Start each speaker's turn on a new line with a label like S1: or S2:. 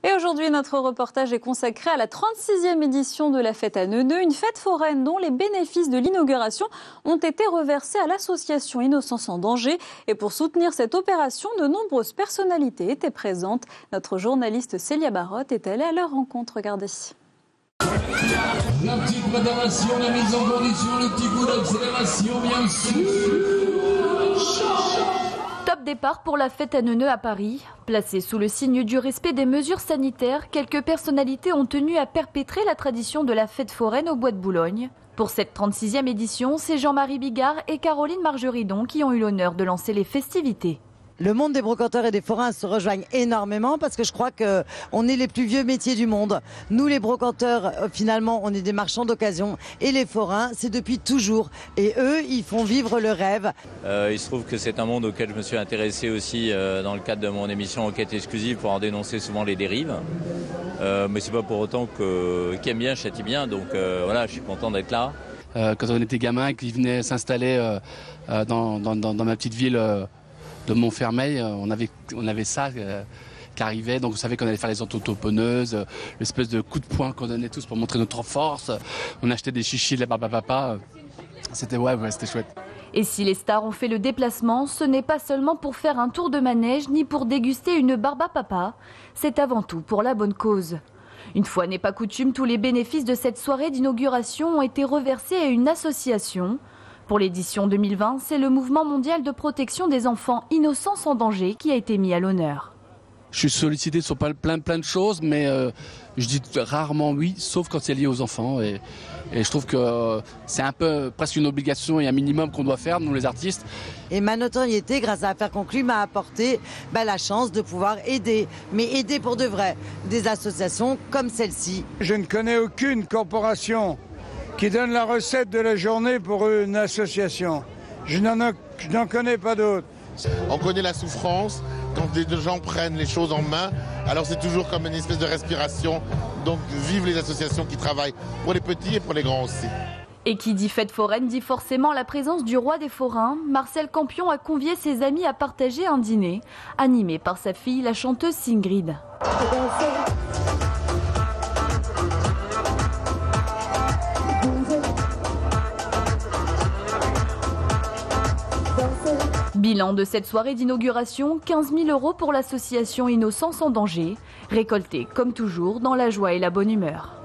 S1: Et aujourd'hui, notre reportage est consacré à la 36e édition de la fête à Neuneu, une fête foraine dont les bénéfices de l'inauguration ont été reversés à l'association Innocence en danger. Et pour soutenir cette opération, de nombreuses personnalités étaient présentes. Notre journaliste Célia Barotte est allée à leur rencontre. Regardez.
S2: La petite préparation, la mise en condition, le petit coup d'accélération, bien sûr.
S3: Top départ pour la fête à Neuneu à Paris. Placés sous le signe du respect des mesures sanitaires, quelques personnalités ont tenu à perpétrer la tradition de la fête foraine au Bois de Boulogne. Pour cette 36e édition, c'est Jean-Marie Bigard et Caroline Margeridon qui ont eu l'honneur de lancer les festivités.
S4: Le monde des brocanteurs et des forains se rejoignent énormément parce que je crois qu'on est les plus vieux métiers du monde. Nous, les brocanteurs, finalement, on est des marchands d'occasion et les forains, c'est depuis toujours. Et eux, ils font vivre le rêve.
S5: Il se trouve que c'est un monde auquel je me suis intéressé aussi dans le cadre de mon émission Enquête exclusive pour en dénoncer souvent les dérives. Mais c'est pas pour autant qui aime bien châtie bien, donc voilà, je suis content d'être là.
S6: Quand on était gamin, qu'ils venaient s'installer dans ma petite ville de Montfermeil, on avait ça qui arrivait, donc on savait qu'on allait faire les autotamponneuses, l'espèce de coup de poing qu'on donnait tous pour montrer notre force. On achetait des chichis de la barbe à papa. C'était c'était chouette.
S3: Et si les stars ont fait le déplacement, ce n'est pas seulement pour faire un tour de manège ni pour déguster une barbe à papa, c'est avant tout pour la bonne cause. Une fois n'est pas coutume, tous les bénéfices de cette soirée d'inauguration ont été reversés à une association. Pour l'édition 2020, c'est le mouvement mondial de protection des enfants Innocence en danger qui a été mis à l'honneur.
S6: Je suis sollicité sur plein de choses, mais je dis rarement oui, sauf quand c'est lié aux enfants. Et je trouve que c'est un peu presque une obligation et un minimum qu'on doit faire, nous les artistes.
S4: Et ma notoriété, grâce à Affaires conclues, m'a apporté la chance de pouvoir aider, mais aider pour de vrai, des associations comme celle-ci.
S7: Je ne connais aucune corporation qui donne la recette de la journée pour une association. Je n'en connais pas d'autres.
S8: On connaît la souffrance quand les gens prennent les choses en main. Alors c'est toujours comme une espèce de respiration. Donc vive les associations qui travaillent pour les petits et pour les grands aussi.
S3: Et qui dit fête foraine dit forcément la présence du roi des forains. Marcel Campion a convié ses amis à partager un dîner, animé par sa fille, la chanteuse Sigrid. Bilan de cette soirée d'inauguration, 15 000 € pour l'association Innocence en danger, récoltés comme toujours dans la joie et la bonne humeur.